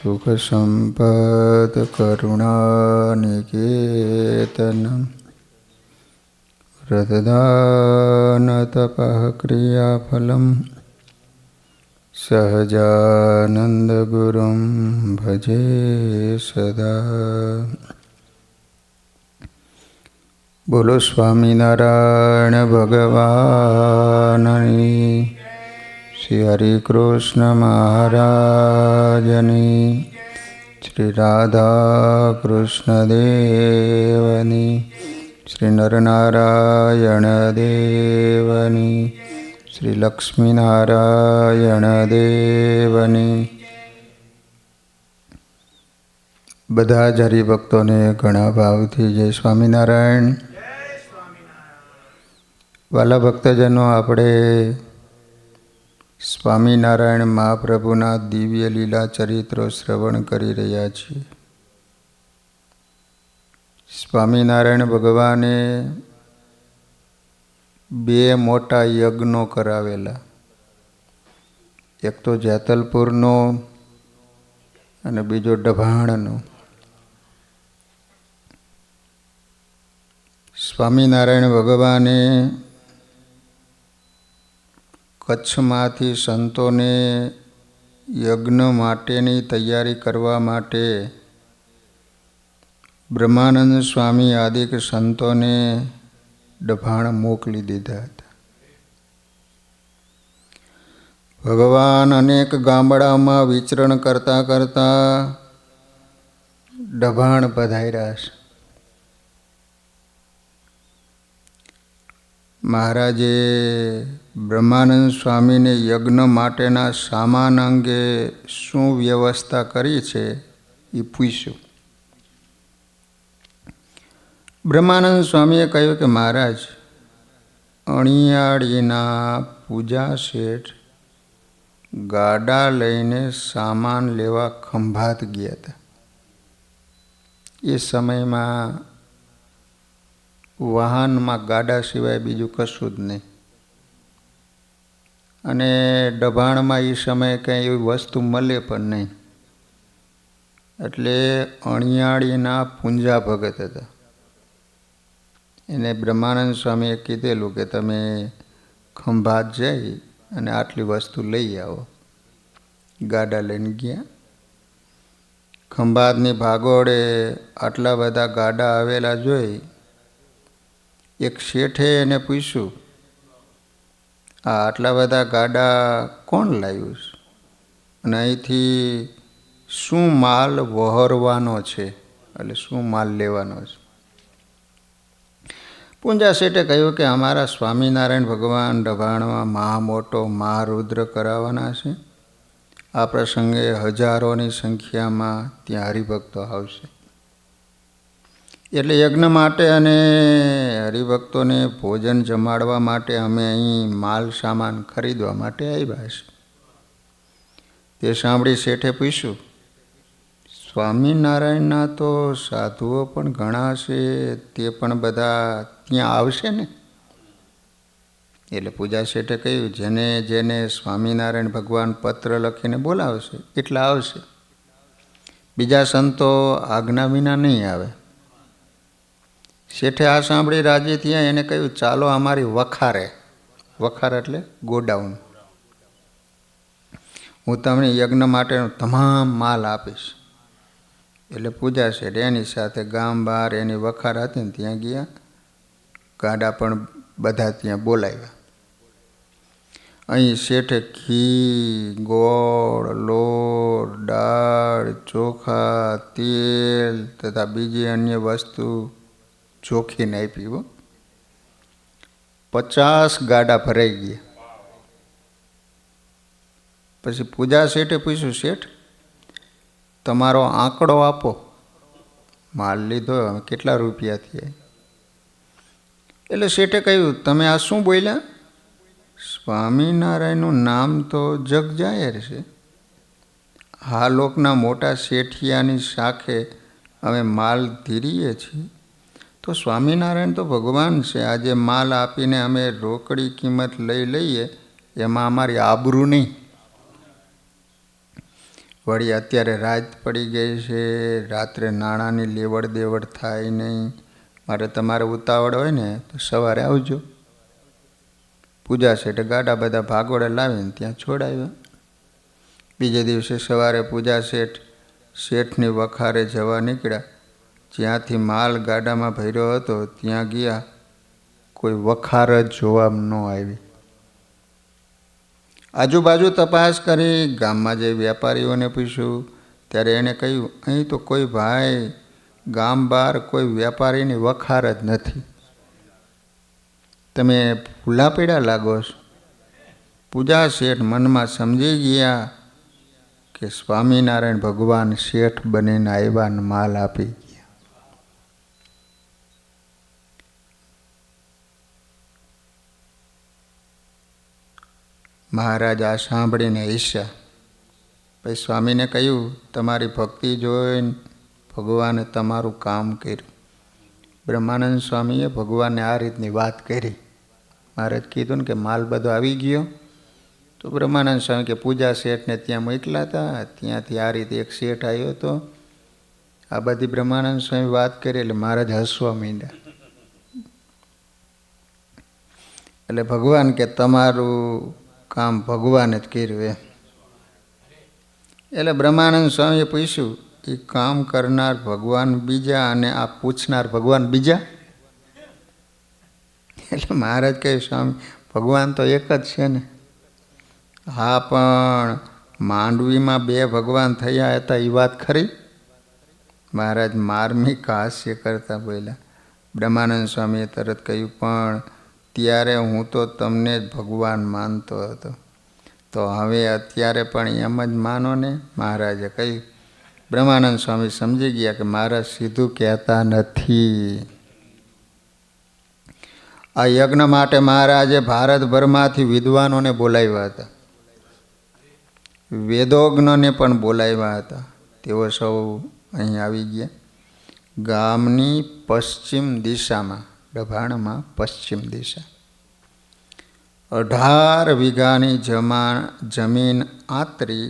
સુખ સંપદ કરુણાનિકેતનમ વ્રતદાન તપઃ ક્રિયાફલમ સહજાનંદ ગુરુમ ભજે સદા. બોલો સ્વામિનારાયણ ભગવાનની, શ્રી હરિ કૃષ્ણ મહારાજની, શ્રી રાધા કૃષ્ણ દેવની, શ્રી નરનારાયણ દેવની, શ્રી લક્ષ્મીનારાયણ દેવની. બધા જ હરિભક્તોને ઘણા ભાવથી જય સ્વામિનારાયણ. વાલા ભક્તજનો, આપણે સ્વામિનારાયણ મહાપ્રભુના દિવ્ય લીલા ચરિત્રો શ્રવણ કરી રહ્યા છીએ. સ્વામિનારાયણ ભગવાને બે મોટા યજ્ઞો કરાવેલા, એક તો જેતલપુરનો અને બીજો ડભાણનો. સ્વામિનારાયણ ભગવાને કચ્છમાંથી સંતોને યજ્ઞ માટેની તૈયારી કરવા માટે બ્રહ્માનંદ સ્વામી આદિક સંતોને ડભાણ મોકલી દીધા હતા. ભગવાન અનેક ગામડામાં વિચરણ કરતા કરતા ડભાણ પધાર્યા છે. મહારાજે બ્રહ્માનંદ સ્વામીને યજ્ઞ માટેના સામાન અંગે શું વ્યવસ્થા કરી છે એ પૂછ્યું. બ્રહ્માનંદ સ્વામીએ કહ્યું કે મહારાજ, અણિયાળીના પૂજા શેઠ ગાડા લઈને સામાન લેવા ખંભાત ગયા હતા. એ સમયમાં વાહનમાં ગાડા સિવાય બીજું કશું જ નહીં, અને ડભાણમાં એ સમયે કંઈ એવી વસ્તુ મળે પણ નહીં. એટલે અણિયાળીના પૂંજા ભગત હતા. એને બ્રહ્માનંદ સ્વામીએ કીધેલું કે તમે ખંભાત જઈ અને આટલી વસ્તુ લઈ આવો. ગાડા લઈને ગયા. ખંભાતની ભાગોળે આટલા બધા ગાડા આવેલા જોઈ એક શેઠે એને પૂછ્યું, આટલા બધા ગાડા કોણ લાવ્યું છે અને અહીંથી શું માલ વહોરવાનો છે, એટલે શું માલ લેવાનો છે? પૂંજા શેઠે કહ્યું કે અમારા સ્વામિનારાયણ ભગવાન ડભાણમાં મહામોટો મહારુદ્ર કરાવવાના છે. આ પ્રસંગે હજારોની સંખ્યામાં ત્યાં હરિભક્તો આવશે, એટલે યજ્ઞ માટે અને હરિભક્તોને ભોજન જમાડવા માટે અમે અહીં માલ સામાન ખરીદવા માટે આવ્યા છે. તે સાંભળી શેઠે પૂછ્યું, સ્વામિનારાયણના તો સાધુઓ પણ ઘણા છે, તે પણ બધા ત્યાં આવશે ને? એટલે પૂજા શેઠે કહ્યું, જેને જેને સ્વામિનારાયણ ભગવાન પત્ર લખીને બોલાવશે એટલા આવશે, બીજા સંતો આજ્ઞા વિના નહીં આવે. શેઠે આ સાંભળી રાજી થયા. એને કહ્યું, ચાલો અમારી વખારે. વખાર એટલે ગોડાઉન. હું તમને યજ્ઞ માટેનો તમામ માલ આપીશ. એટલે પૂજા શેઠ એની સાથે ગામ બહાર એની વખાર હતી ને ત્યાં ગયા. ગાડા પણ બધા ત્યાં બોલાવ્યા. અહીં શેઠે ઘી, ગોળ, લોટ, દાળ, ચોખા, તેલ તથા બીજી અન્ય વસ્તુ ચોખીને આપી. 50 ગાડા ભરાઈ ગયા. પછી પૂજા શેઠે પૂછ્યું, શેઠ તમારો આંકડો આપો, માલ લીધો કેટલા રૂપિયા થયા? એટલે શેઠે કહ્યું, તમે આ શું બોલ્યા? સ્વામિનારાયણનું નામ તો જગ જાહેર છે. આ લોકના મોટા શેઠિયાની શાખે અમે માલ ધીરીએ છીએ, તો સ્વામિનારાયણ તો ભગવાન છે. આજે માલ આપીને અમે રોકડી કિંમત લઈએ એમાં અમારી આબરૂ નહીં. વળી અત્યારે રાત પડી ગઈ છે, રાત્રે નાણાંની લેવડ દેવડ થાય નહીં, મારે તમારે ઉતાવળ હોય ને તો સવારે આવજો. પૂજા શેઠે ગાડા બધા ભાગોળે લાવીને ત્યાં છોડાવ્યા. બીજે દિવસે સવારે પૂજા શેઠની વખારે જવા નીકળ્યા. જ્યાંથી માલ ગાડામાં ભર્યો હતો ત્યાં ગયા, કોઈ વખાર જ જોવા ન આવી. આજુબાજુ તપાસ કરી, ગામમાં જે વેપારીઓને પૂછ્યું ત્યારે એણે કહ્યું, અહીં તો કોઈ ભાઈ ગામ બહાર કોઈ વેપારીની વખાર જ નથી. તમે ભૂલા પડ્યા લાગો છો. પૂજા શેઠ મનમાં સમજી ગયા કે સ્વામિનારાયણ ભગવાન શેઠ બનીને આવ્યા ને માલ આપી ગયા. મહારાજ આ સાંભળીને ઈચ્છા. પછી સ્વામીને કહ્યું, તમારી ભક્તિ જોઈને ભગવાને તમારું કામ કર્યું. બ્રહ્માનંદ સ્વામીએ ભગવાનને આ રીતની વાત કરી. મહારાજ કીધું ને કે માલ બધો આવી ગયો. તો બ્રહ્માનંદ સ્વામી કે પૂજા શેઠને ત્યાં મોકલા હતા, ત્યાંથી આ રીતે એક શેઠ આવ્યો હતો. આ બધી બ્રહ્માનંદ સ્વામી વાત કરી એટલે મહારાજ હસવા માંડ્યા. એટલે ભગવાન કે તમારું કામ ભગવાને જ કર્યું એમ. એટલે બ્રહ્માનંદ સ્વામીએ પૂછ્યું, એ કામ કરનાર ભગવાન બીજા અને આ પૂછનાર ભગવાન બીજા? એટલે મહારાજ કહે, સ્વામી ભગવાન તો એક જ છે ને. હા, પણ માંડવીમાં બે ભગવાન થયા હતા એ વાત ખરી? મહારાજ માર્મિક હાસ્ય કરતા બોલ્યા. બ્રહ્માનંદ સ્વામીએ તરત કહ્યું, પણ ત્યારે હું તો તમને જ ભગવાન માનતો હતો, તો હવે અત્યારે પણ એમ જ માનો ને? મહારાજે કહ્યું. બ્રહ્માનંદ સ્વામી સમજી ગયા કે મહારાજ સીધું કહેતા નથી. આ યજ્ઞ માટે મહારાજે ભારતભરમાંથી વિદ્વાનોને બોલાવ્યા હતા, વેદોજ્ઞને પણ બોલાવ્યા હતા. તેઓ સૌ અહીં આવી ગયા. ગામની પશ્ચિમ દિશામાં, ડભાણમાં પશ્ચિમ દિશા, 18 વીઘાની જમીન આંતરી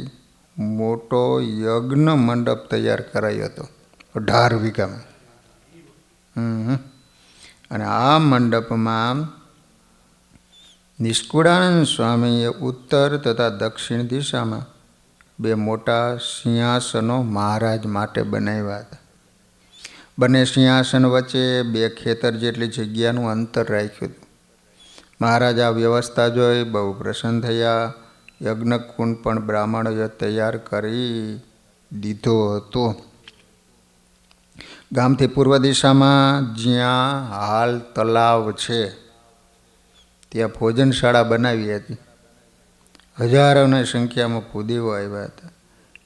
મોટો યજ્ઞ મંડપ તૈયાર કરાયો હતો. 18 વીઘામાં. અને આ મંડપમાં નિષ્કુળાનંદ સ્વામીએ ઉત્તર તથા દક્ષિણ દિશામાં 2 મોટા સિંહાસનો મહારાજ માટે બનાવ્યા હતા. બંને સિંહાસન વચ્ચે 2 ખેતર જેટલી જગ્યાનું અંતર રાખ્યું હતું. મહારાજ આ વ્યવસ્થા જોઈ બહુ પ્રસન્ન થયા. યજ્ઞકુંડ પણ બ્રાહ્મણોએ તૈયાર કરી દીધો હતો. ગામથી પૂર્વ દિશામાં જ્યાં હાલ તલાવ છે ત્યાં ભોજનશાળા બનાવી હતી. હજારોની સંખ્યામાં ભૂદેવો આવ્યા હતા.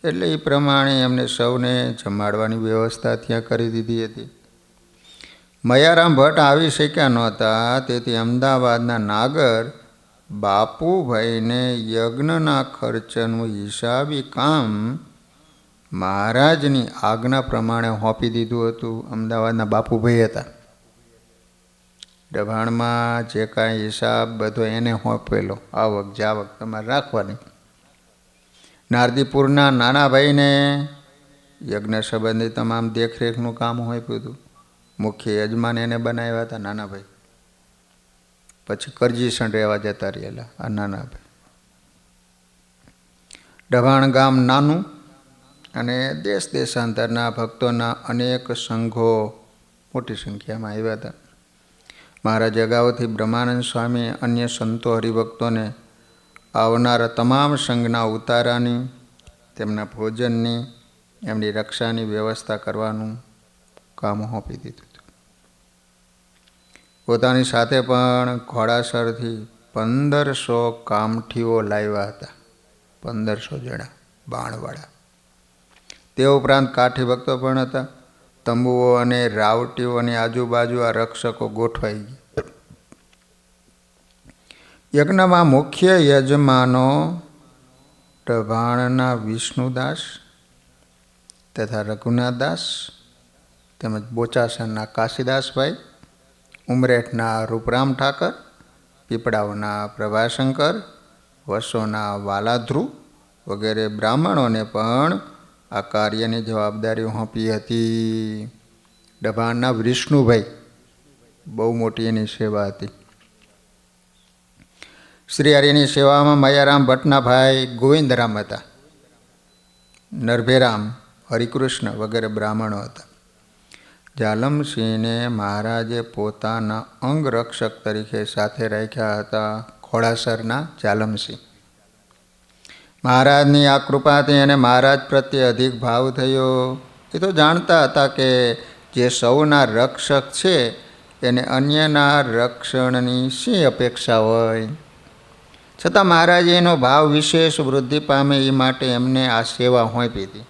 એટલે એ પ્રમાણે એમને સૌને જમાડવાની વ્યવસ્થા ત્યાં કરી દીધી હતી. મયારામ ભટ્ટ આવી શક્યા નહોતા, તેથી અમદાવાદના નાગર બાપુભાઈને યજ્ઞના ખર્ચનું હિસાબી કામ મહારાજની આજ્ઞા પ્રમાણે સોંપી દીધું હતું. અમદાવાદના બાપુભાઈ હતા. ડભાણમાં જે કાંઈ હિસાબ બધો એને સોંપેલો, આવક જાવક તમારે રાખવાની. નારદીપુરના નાના ભાઈને યજ્ઞ સંબંધી તમામ દેખરેખનું કામ સોંપ્યું હતું. મુખ્ય યજમાન એને બનાવ્યા હતા નાનાભાઈ. પછી કરજીસણ રહેવા જતા રહેલા આ નાનાભાઈ. ડભાણ ગામ નાનું અને દેશ દેશાંતરના ભક્તોના અનેક સંઘો મોટી સંખ્યામાં આવ્યા હતા. મહારાજ અગાઉથી બ્રહ્માનંદ સ્વામી અન્ય સંતો હરિભક્તોને આવનારા તમામ સંઘના ઉતારાની, તેમના ભોજનની, એમની રક્ષાની વ્યવસ્થા કરવાનું કામ સોંપી દીધું હતું. પોતાની સાથે પણ ઘોડાસરથી 1500 કામઠીઓ લાવ્યા હતા. 1500 જણા બાણવાળા. તે ઉપરાંત કાઠી ભક્તો પણ હતા. તંબુઓ અને રાવટીઓની આજુબાજુ આ રક્ષકો ગોઠવાઈ ગયા. યજ્ઞમાં મુખ્ય યજમાનો ડભાણના વિષ્ણુદાસ તથા રઘુનાથદાસ, તેમજ બોચાસણના કાશીદાસભાઈ, ઉમરેઠના રૂપરામ ઠાકર, પીપળાઓના પ્રભાશંકર, વસોના વાલાધ્રુ વગેરે બ્રાહ્મણોને પણ આ કાર્યની જવાબદારી સોંપી હતી. ડભાણના વિષ્ણુભાઈ, બહુ મોટી એની સેવા હતી. શ્રી હરિની સેવામાં મયારામ ભટ્ટના ભાઈ ગોવિંદરામ હતા. નરભેરામ, હરિકૃષ્ણ વગેરે બ્રાહ્મણો હતા. જાલમસિંહને મહારાજે પોતાના અંગરક્ષક તરીકે સાથે રાખ્યા હતા. ખોડાસરના જાલમસિંહ. મહારાજની આ કૃપાથી એને મહારાજ પ્રત્યે અધિક ભાવ થયો. એ તો જાણતા હતા કે જે સૌના રક્ષક છે એને અન્યના રક્ષણની શી અપેક્ષા હોય. છતાં મહારાજે એનો ભાવ વિશેષ વૃદ્ધિ પામે એ માટે એમને આ સેવા સોંપી હતી.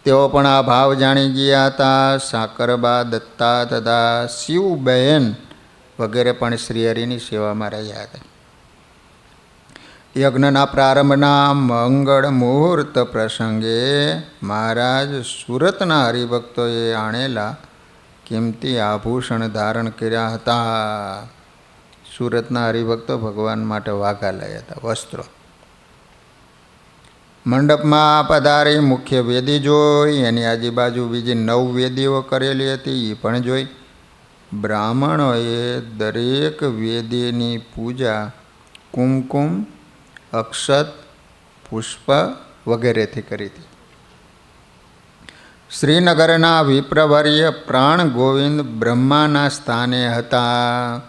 તેઓ પણ આ ભાવ જાણી ગયા હતા. સાકરબા, દત્તા તથા શિવબહેન વગેરે પણ શ્રીહરિની સેવામાં રહ્યા હતા. યજ્ઞના પ્રારંભના મંગળ મુહૂર્ત પ્રસંગે મહારાજ સુરતના હરિભક્તોએ આણેલા કિંમતી આભૂષણ ધારણ કર્યા હતા. સુરતના હરિભક્તો ભગવાન માટે વાઘા લાયા હતા, વસ્ત્રો. મંડપમાં પધારી મુખ્ય વેદી જોઈ, એની આજુબાજુ બીજી 9 વેદીઓ કરેલી હતી એ પણ જોઈ. બ્રાહ્મણોએ દરેક વેદીની પૂજા કુમકુમ, અક્ષત, પુષ્પ વગેરેથી કરી હતી. શ્રીનગરના વિપ્રવર્ય પ્રાણ ગોવિંદ બ્રહ્માના સ્થાને હતા.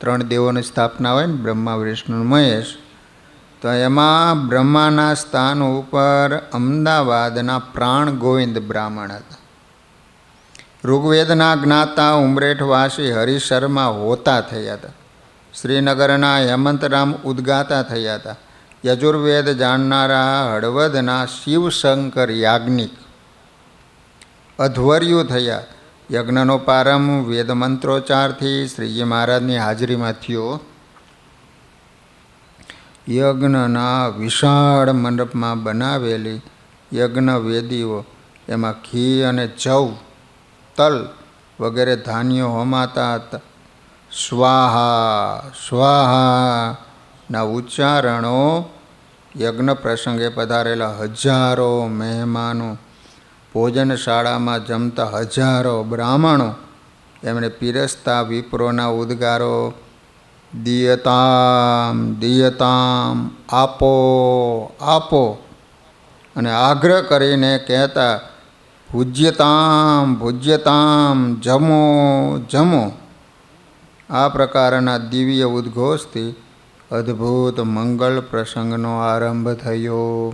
3 દેવોની સ્થાપના હોય ને, બ્રહ્મા, વિષ્ણુ, મહેશ. તો એમાં બ્રહ્માના સ્થાન ઉપર અમદાવાદના પ્રાણ ગોવિંદ બ્રાહ્મણ હતા. ઋગ્વેદના જ્ઞાતા ઉમરેઠવાસી હરિશર્મા હોતા થયા હતા. શ્રીનગરના હેમંતરામ ઉદ્ગાતા થયા હતા. યજુર્વેદ જાણનારા હળવદના શિવશંકર યાજ્ઞિક અધ્વર્યુ થયા. યજ્ઞનો પ્રારંભ વેદ મંત્રોચ્ચારથી શ્રીજી મહારાજની હાજરીમાં થયો. યજ્ઞના વિશાળ મંડપમાં બનાવેલી યજ્ઞ વેદીઓ, એમાં ઘી અને જવ, તલ વગેરે ધાન્યો હોમાતા હતા. સ્વાહા સ્વાહા ના ઉચ્ચારણો યજ્ઞ પ્રસંગે પધારેલા હજારો મહેમાનો, ભોજનશાળામાં જમતા હજારો બ્રાહ્મણો, એમણે પીરસતા વિપ્રોના ઉદ્ગારો દિયતામ દિયતામ, આપો આપો, અને આગ્રહ કરીને કહેતા ભુજ્યતામ ભુજ્યતામ, જમો જમો. આ પ્રકારના દિવ્ય ઉદ્ઘોષથી અદ્ભુત મંગળ પ્રસંગનો આરંભ થયો.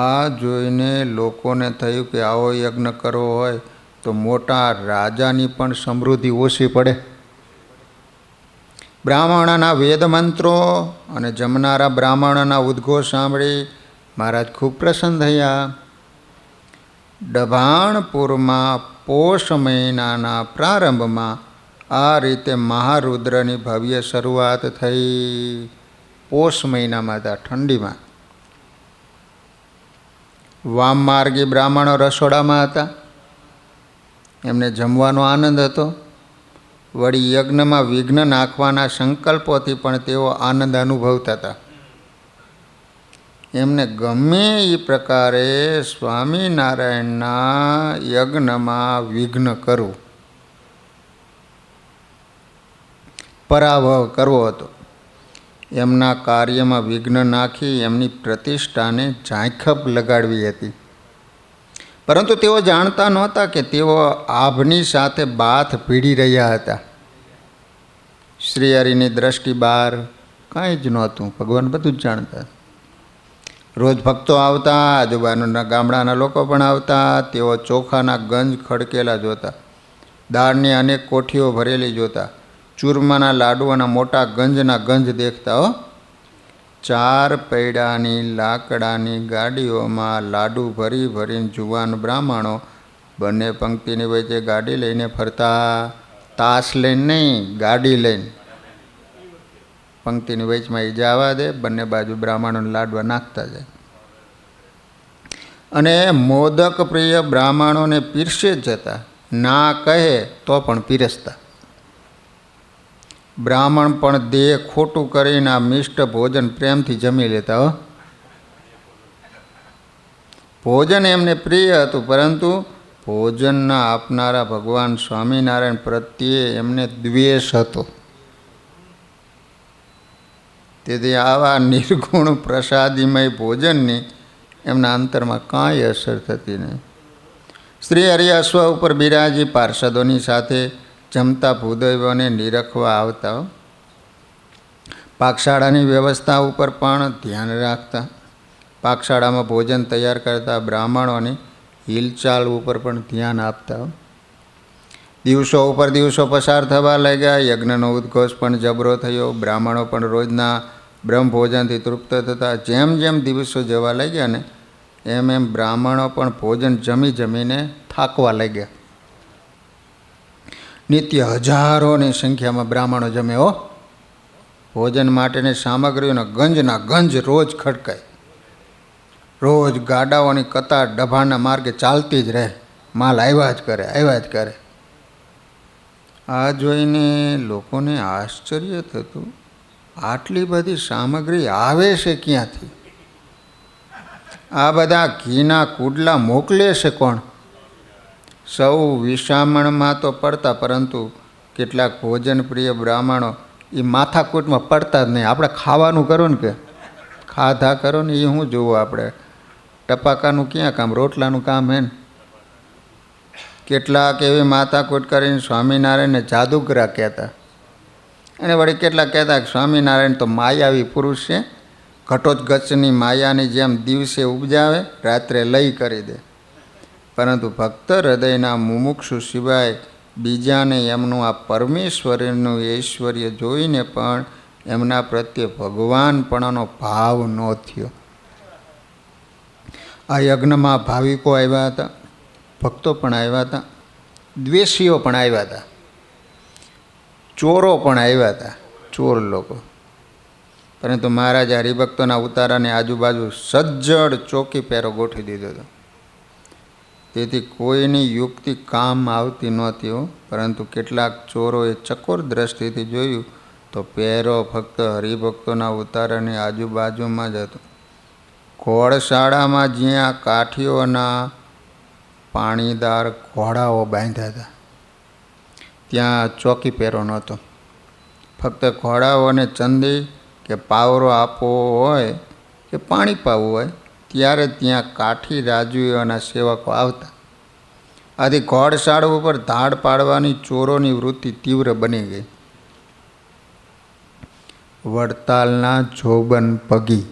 આ જોઈને લોકોને થયું કે આવો યજ્ઞ કરવો હોય તો મોટા રાજાની પણ સમૃદ્ધિ ઓછી પડે. બ્રાહ્મણના વેદ મંત્રો અને જમનારા બ્રાહ્મણના ઉદ્ઘોષ સાંભળી મહારાજ ખૂબ પ્રસન્ન થયા. ડભાણપુરમાં પોષ મહિનાના પ્રારંભમાં આ રીતે મહારુદ્રની ભવ્ય શરૂઆત થઈ. પોષ મહિનામાં હતા, ઠંડીમાં. વામમાર્ગી બ્રાહ્મણો રસોડામાં હતા. એમને જમવાનો આનંદ હતો. વળી યજ્ઞમાં વિઘ્ન નાખવાના સંકલ્પોથી પણ તેઓ આનંદ અનુભવતા હતા. એમને ગમે એ પ્રકારે સ્વામિનારાયણના યજ્ઞમાં વિઘ્ન કરવું, પરાભવ કરવો હતો. એમના કાર્યમાં વિઘ્ન નાખી એમની પ્રતિષ્ઠાને ઝાંખપ લગાડવી હતી. પરંતુ તેઓ જાણતા નહોતા કે તેઓ આભની સાથે બાથ ભીડી રહ્યા હતા. શ્રીહરિની દ્રષ્ટિ બહાર કાંઈ જ નહોતું. ભગવાન બધું જ જાણતા. રોજ ભક્તો આવતા, આજુબાજુના ગામડાના લોકો પણ આવતા. તેઓ ચોખાના ગંજ ખડકેલા જોતા, દાળની અનેક કોઠીઓ ભરેલી જોતા, ચૂરમાના લાડુઓના મોટા ગંજના ગંજ દેખતા. 4 પૈડાની લાકડાની ગાડીઓમાં લાડુ ભરી ભરીને જુવાન બ્રાહ્મણો બંને પંક્તિની વચ્ચે ગાડી લઈને ફરતા. તાસ લઈને નહીં, ગાડી લઈને. પંક્તિની વચમાં એ જવા દે, બંને બાજુ બ્રાહ્મણોને લાડવા નાખતા જાય. અને મોદક પ્રિય બ્રાહ્મણોને પીરસે જ જતા. ના કહે તો પણ પીરસતા. બ્રાહ્મણ પણ દેહ ખોટું કરીને આ મિષ્ટ ભોજન પ્રેમથી જમી લેતા હો. ભોજન એમને પ્રિય હતું, પરંતુ ભોજનના આપનારા ભગવાન સ્વામિનારાયણ પ્રત્યે એમને દ્વેષ હતો. તેથી આવા નિર્ગુણ પ્રસાદીમય ભોજનની એમના અંતરમાં કાંઈ અસર થતી નહીં. શ્રી હરિ અશ્વ ઉપર બિરાજી પાર્ષદોની સાથે જમતા ભૂદેવોને નિરખવા આવતા. પાકશાળાની વ્યવસ્થા ઉપર પણ ધ્યાન રાખતા. પાકશાળામાં ભોજન તૈયાર કરતા બ્રાહ્મણોની હિલચાલ ઉપર પણ ધ્યાન આપતા. દિવસો ઉપર દિવસો પસાર થવા લાગ્યા. યજ્ઞનો ઉદ્ઘોષ પણ જબરો થયો. બ્રાહ્મણો પણ રોજના બ્રહ્મભોજનથી તૃપ્ત થતા. જેમ જેમ દિવસો જવા લાગ્યા ને એમ એમ બ્રાહ્મણો પણ ભોજન જમીને થાકવા લાગ્યા. નિત્ય હજારોની સંખ્યામાં બ્રાહ્મણો જમે હો. ભોજન માટેની સામગ્રીઓના ગંજના ગંજ રોજ ખડકાય. રોજ ગાડાઓની કતાર ડભાના માર્ગે ચાલતી જ રહે. માલ આવ્યા જ કરે. આ જોઈને લોકોને આશ્ચર્ય થતું, આટલી બધી સામગ્રી આવે છે ક્યાંથી? આ બધા ઘીના કુડલા મોકલે છે કોણ? સૌ વિસામણમાં તો પડતા, પરંતુ કેટલાક ભોજન પ્રિય બ્રાહ્મણો એ માથાકૂટમાં પડતા જ નહીં. આપણે ખાવાનું કરો ને કે ખાધા કરો ને એ શું જોવું આપણે? ટપાકાનું ક્યાં કામ, રોટલાનું કામ હે ને. કેટલાક એવી માથાકૂટ કરીને સ્વામિનારાયણને જાદુગરા કહેતા. અને વળી કેટલાક કહેતા કે સ્વામિનારાયણ તો માયાવી પુરુષ છે, ઘટોત્કચની માયાની જેમ દિવસે ઉપજાવે, રાત્રે લય કરી દે. પરંતુ ભક્ત હૃદયના મુમુક્ષુ સિવાય બીજાને એમનું આ પરમેશ્વરનું ઐશ્વર્ય જોઈને પણ એમના પ્રત્યે ભગવાનપણાનો ભાવ ન થયો. આ યજ્ઞમાં ભાવિકો આવ્યા હતા, ભક્તો પણ આવ્યા હતા, દ્વેષીઓ પણ આવ્યા હતા, ચોરો પણ આવ્યા હતા, ચોર લોકો. પરંતુ મહારાજે હરિભક્તોના ઉતારાની આજુબાજુ સજ્જડ ચોકી પહેરો ગોઠવી દીધો હતો. તેથી કોઈની યુક્તિ કામ આવતી નહોતી. પરંતુ કેટલાક ચોરોએ ચકોર દ્રષ્ટિથી જોયું તો પહેરો ફક્ત હરિભક્તોના ઉતારાની આજુબાજુમાં જ હતો. ઘોડશાળામાં જ્યાં કાઠીઓના પાણીદાર ઘોડાઓ બાંધ્યા હતા ત્યાં ચોકી પહેરો નહોતો. ફક્ત ઘોડાઓને ચંદી કે પાવરો આપવો હોય કે પાણી પાવું હોય ત્યારે ત્યાં કાઠી રાજવીઓના સેવકો આવતા. આથી ઘોડશાળા ઉપર ધાડ પાડવાની ચોરોની વૃત્તિ તીવ્ર બની ગઈ. વડતાલના જોબન પગી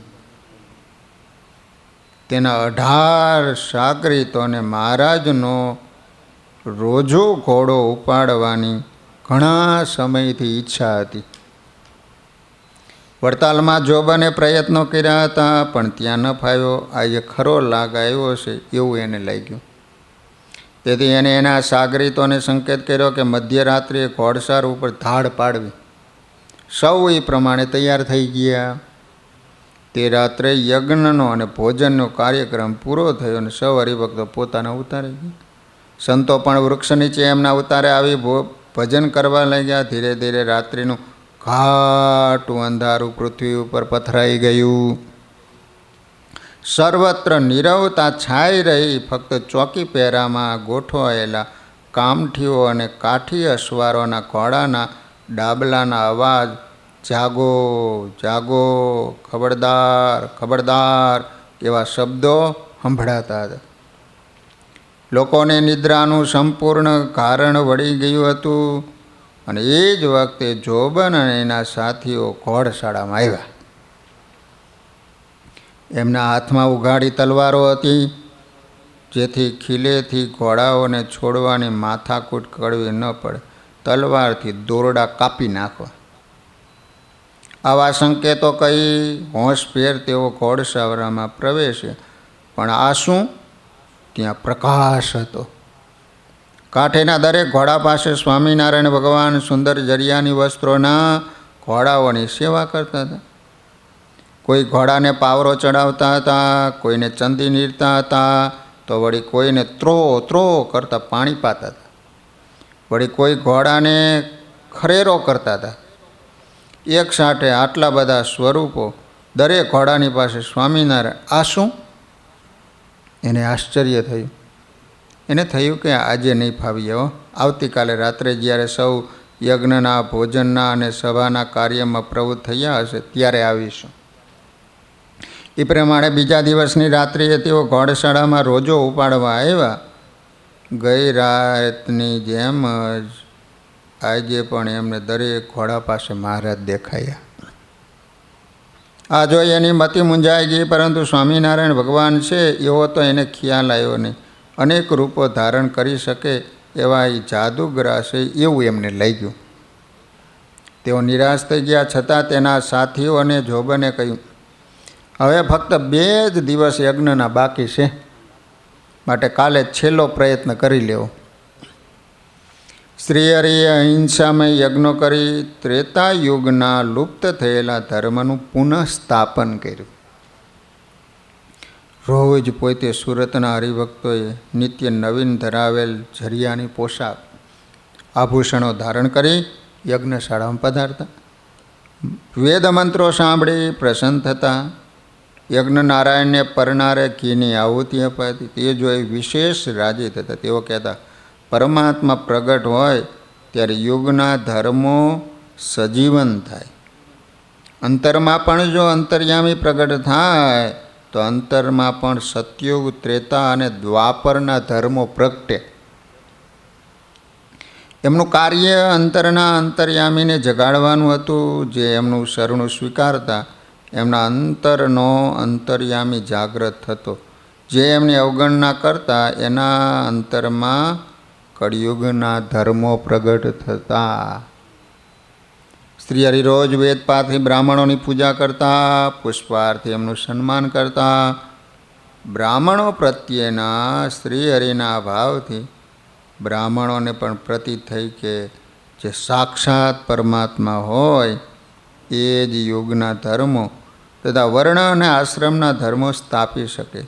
તેના 18 સાગરીતોને મહારાજનો રોજો ઘોડો ઉપાડવાની ઘણા સમયથી ઈચ્છા હતી. વડતાલમાં જોબને પ્રયત્નો કર્યા હતા, પણ ત્યાં ન ફાવ્યો. આજે ખરો લાગ આવ્યો છે એવું એને લાગ્યું. તેથી એને એના સાગરીતોને સંકેત કર્યો કે મધ્યરાત્રિએ ઘોડસાર ઉપર ધાડ પાડવી. સૌ એ પ્રમાણે તૈયાર થઈ ગયા. તે રાત્રે યજ્ઞનો અને ભોજનનો કાર્યક્રમ પૂરો થયો અને સૌ હરિભક્તો પોતાના ઉતારે ગયા. સંતો પણ વૃક્ષ નીચે એમના ઉતારે આવી ભજન કરવા લાગ્યા. ધીરે ધીરે રાત્રિનું ઘાટું અંધારું પૃથ્વી ઉપર પથરાઈ ગયું. સર્વત્ર નીરવતા છાઈ રહી. ફક્ત ચોકી પહેરામાં ગોઠવાયેલા કામઠીઓ અને કાઠી અસવારોના ઘોડાના ડાબલાના અવાજ, જાગો જાગો, ખબરદાર ખબરદાર એવા શબ્દો સંભળાતા હતા. લોકોને નિદ્રાનું સંપૂર્ણ કારણ વળી ગયું હતું. અને એ જ વખતે જોબન અને એના સાથીઓ ઘોડશાળામાં આવ્યા. એમના હાથમાં ઉઘાડી તલવારો હતી, જેથી ખીલેથી ઘોડાઓને છોડવાની માથાકૂટ કરવી ન પડે. તલવારથી દોરડા કાપી નાખવા. આવા સંકેતો કહી હોંશભેર તેઓ ઘોડશાળામાં પ્રવેશ્યા. પણ આ શું? ત્યાં પ્રકાશ હતો. કાંઠેના દરેક ઘોડા પાસે સ્વામિનારાયણ ભગવાન સુંદર જરિયાની વસ્ત્રોના ઘોડાઓની સેવા કરતા હતા. કોઈ ઘોડાને પાવરો ચડાવતા હતા, કોઈને ચંદી નીરતા હતા, તો વળી કોઈને ત્રો કરતા પાણી પાતા હતા. વળી કોઈ ઘોડાને ખરેરો કરતા હતા, એક સાથે આટલા બધા સ્વરૂપો, દરેક ઘોડાની પાસે સ્વામિનારાયણ, આ શું? એને આશ્ચર્ય થયું. એને થયું કે આજે નહીં ફાવીએ હો, આવતીકાલે રાત્રે જ્યારે સૌ યજ્ઞના, ભોજનના અને સભાના કાર્યમાં પ્રવૃત્ત થયા હશે ત્યારે આવીશું. એ પ્રમાણે બીજા દિવસની રાત્રિએ તેઓ ઘોડશાળામાં રોજો ઉપાડવા આવ્યા. ગઈ રાતની જેમ જ આજે પણ એમને દરેક ઘોડા પાસે મહારાજ દેખાયા. આ જોઈ એની મતિ મૂંઝાઈ ગઈ, પરંતુ સ્વામિનારાયણ ભગવાન છે એવો તો એને ખ્યાલ આવ્યો નહીં. અનેક રૂપો ધારણ કરી શકે એવા એ જાદુગરા છે એવું એમને લાગ્યું. તેઓ નિરાશ થઈ ગયા. છતાં તેના સાથીઓ અને જોબને કહ્યું, હવે ફક્ત 2 જ દિવસ યજ્ઞના બાકી છે, માટે કાલે છેલ્લો પ્રયત્ન કરી લેવો. શ્રીહરિએ અહિંસામય યજ્ઞો કરી ત્રેતા યુગના લુપ્ત થયેલા ધર્મનું પુનઃસ્થાપન કર્યું. રોજ પોતે સુરતના હરિભક્તોએ નિત્ય નવીન ધરાવેલ ઝરિયાની પોશાક, આભૂષણો ધારણ કરી યજ્ઞશાળામાં પધારતા. વેદ મંત્રો સાંભળી પ્રસન્ન થતા. યજ્ઞ નારાયણને પરનારે ઘીની આહુતિ અપાતી. તે જોઈ વિશેષ રાજી થતા. તેઓ કહેતા, પરમાત્મા પ્રગટ હોય ત્યારે યુગના ધર્મો સજીવન થાય. અંતરમાં પણ જો અંતર્યામી પ્રગટ થાય તો અંતરમાં પણ સતયુગ, ત્રેતા અને દ્વાપરના ધર્મો પ્રગટે. એમનું કાર્ય અંતરના અંતર્યામીને જગાડવાનું હતું. જે એમનું શરણું સ્વીકારતા એમના અંતરનો અંતર્યામી જાગ્રત થતો. જે એમની અવગણના કરતા એના અંતરમાં કળિયુગના ધર્મો પ્રગટ થતા. શ્રીહરિ રોજ વેદપાઠથી બ્રાહ્મણોની પૂજા કરતા, પુષ્પાર્થી એમનું સન્માન કરતા. બ્રાહ્મણો પ્રત્યેના શ્રીહરિના ભાવથી બ્રાહ્મણોને પણ પ્રતીત થઈ કે જે સાક્ષાત પરમાત્મા હોય એ જ યુગના ધર્મો તથા વર્ણ અને આશ્રમના ધર્મો સ્થાપી શકે.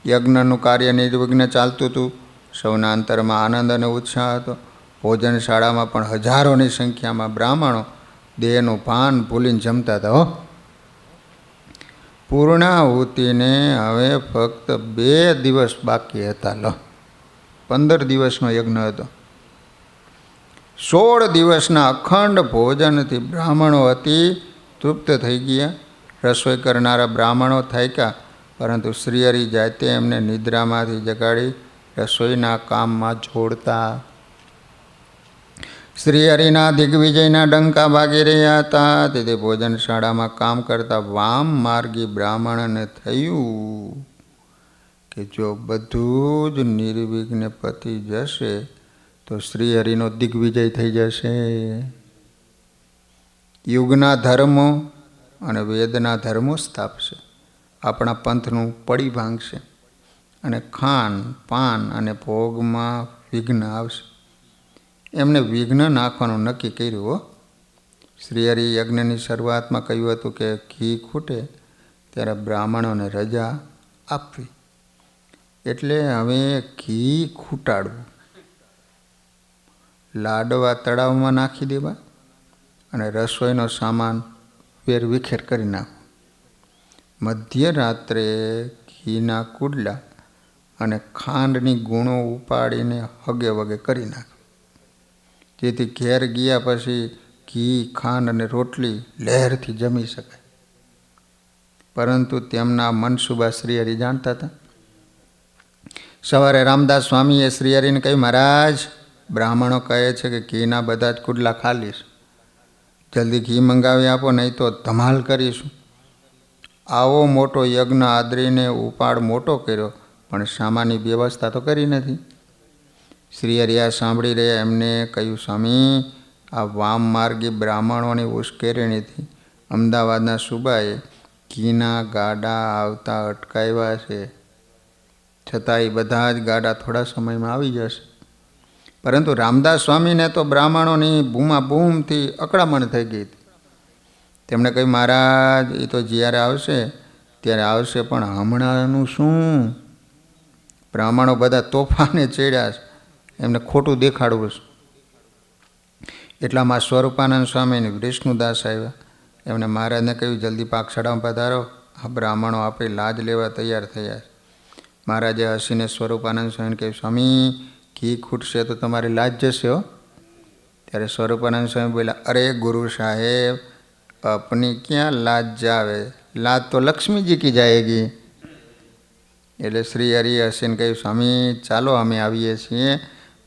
યજ્ઞનું કાર્ય નિર્વિઘ્ન ચાલતું હતું. સૌના અંતરમાં આનંદ અને ઉત્સાહ હતો. ભોજનશાળામાં પણ હજારોની સંખ્યામાં બ્રાહ્મણો દેહનું ભાન ભૂલીને જમતા હતા. પૂર્ણાહુતિને હવે ફક્ત 2 દિવસ બાકી હતા. 15 દિવસનો યજ્ઞ હતો. 16 દિવસના અખંડ ભોજનથી બ્રાહ્મણો અતિ તૃપ્ત થઈ ગયા. રસોઈ કરનારા બ્રાહ્મણો થાક્યા, પરંતુ શ્રીહરિ જાતે એમને નિદ્રામાંથી જગાડી રસોઈના કામમાં જોડતા. શ્રીહરિના દિગ્વિજયના ડંકા વાગી રહ્યા હતા. તેથી ભોજનશાળામાં કામ કરતા વામ માર્ગી બ્રાહ્મણને થયું કે જો બધું જ નિર્વિઘ્ને પતી જશે તો શ્રીહરિનો દિગ્વિજય થઈ જશે. યુગના ધર્મો અને વેદના ધર્મો સ્થાપશે. આપણા પંથનું પડી ભાંગશે અને ખાન પાન અને ભોગમાં વિઘ્ન આવશે. એમને વિઘ્ન નાખવાનું નક્કી કર્યું. શ્રીહરિ યજ્ઞની શરૂઆતમાં કહ્યું હતું કે ઘી ખૂટે ત્યારે બ્રાહ્મણોને રજા આપવી. એટલે હવે ઘી ખૂટાડવું, લાડવા તળાવમાં નાખી દેવા અને રસોઈનો સામાન વેરવિખેર કરી નાખવો. મધ્યરાત્રે ઘીના કુડલા અને ખાંડની ગુણો ઉપાડીને હગે વગે કરી નાખે, જેથી ઘેર ગયા પછી ઘી, ખાંડ અને રોટલી લહેરથી જમી શકાય. પરંતુ તેમના મનસુબા શ્રીહરિ જાણતા હતા. સવારે રામદાસ સ્વામીએ શ્રીહરિને કહ્યું, મહારાજ, બ્રાહ્મણો કહે છે કે ઘીના બધા જ કુડલા ખાલી છે. જલ્દી ઘી મંગાવી આપો, નહીં તો ધમાલ કરીશું. આવો મોટો યજ્ઞ આદરીને ઉપાડ મોટો કર્યો, પણ સામાની વ્યવસ્થા તો કરી નથી. શ્રીહરિ આ સાંભળી રહ્યા. એમને કહ્યું, સ્વામી, આ વામ માર્ગી બ્રાહ્મણોની ઉશ્કેરણીથી અમદાવાદના સુબાએ ઘીના ગાડા આવતા અટકાવ્યા છે. છતાં એ બધા જ ગાડા થોડા સમયમાં આવી જશે. પરંતુ રામદાસ સ્વામીને તો બ્રાહ્મણોની બૂમાબૂમથી અકળામણ થઈ ગઈ હતી. તેમણે કહ્યું, મહારાજ, એ તો જ્યારે આવશે ત્યારે આવશે, પણ હમણાંનું શું? બ્રાહ્મણો બધા તોફાને ચડ્યા છે, એમને ખોટું દેખાડવું છે. એટલામાં સ્વરૂપાનંદ સ્વામીની વિષ્ણુદાસ આવ્યા. એમણે મહારાજને કહ્યું, જલ્દી પાકશાળામાં પધારો, આ બ્રાહ્મણો આપણી લાજ લેવા તૈયાર થયા છે. મહારાજે હસીને સ્વરૂપાનંદ સ્વામીને કહ્યું, સ્વામી, ઘી ખૂટશે તો તમારી લાજ જશે હો. ત્યારે સ્વરૂપાનંદ સ્વામી બોલ્યા, અરે ગુરુ સાહેબ, अपनी ક્યાં લાજ જાવે, લાજ તો લક્ષ્મીજી કી જાયગી. એટલે શ્રી હરિ હસીને કહ્યું, સ્વામી ચાલો અમે આવીએ છીએ.